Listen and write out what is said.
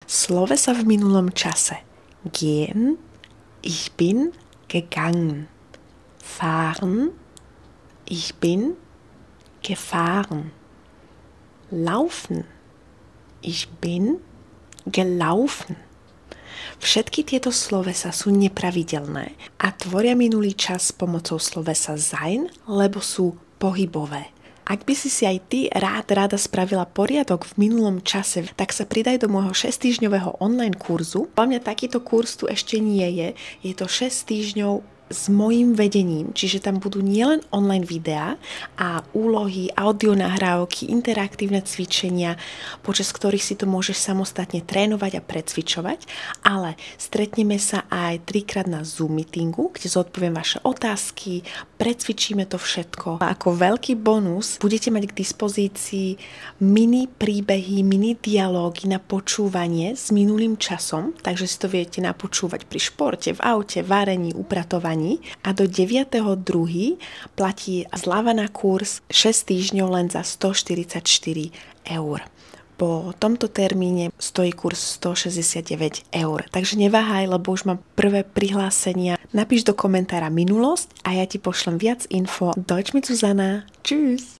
Slovesa v minulom čase. Gehen, ich bin gegangen. Fahren, ich bin gefahren. Laufen, ich bin gelaufen. Všetky tieto slovesa sú nepravidelné a tvoria minulý čas pomocou slovesa sein, lebo sú pohybové. Ak by si aj ty rada spravila poriadok v minulom čase, tak sa pridaj do môjho 6-týždňového online kurzu. Podľa mňa takýto kurz tu ešte nie je. Je to 6 týždňov s mojím vedením, čiže tam budú nielen online videá a úlohy, audionahrávky, interaktívne cvičenia, počas ktorých si to môžeš samostatne trénovať a precvičovať, ale stretneme sa aj 3-krát na Zoom meetingu, kde zodpoviem vaše otázky, precvičíme to všetko. A ako veľký bonus budete mať k dispozícii mini príbehy, mini dialógy na počúvanie s minulým časom, takže si to viete napočúvať pri športe, v aute, varení, upratovaní. A do 9.2. platí zľava na kurz 6 týždňov len za 144 eur. Po tomto termíne stojí kurz 169 eur. Takže neváhaj, lebo už mám prvé prihlásenia. Napíš do komentára minulosť a ja ti pošlem viac info. Deutsch mit Zuzana. Tschüss!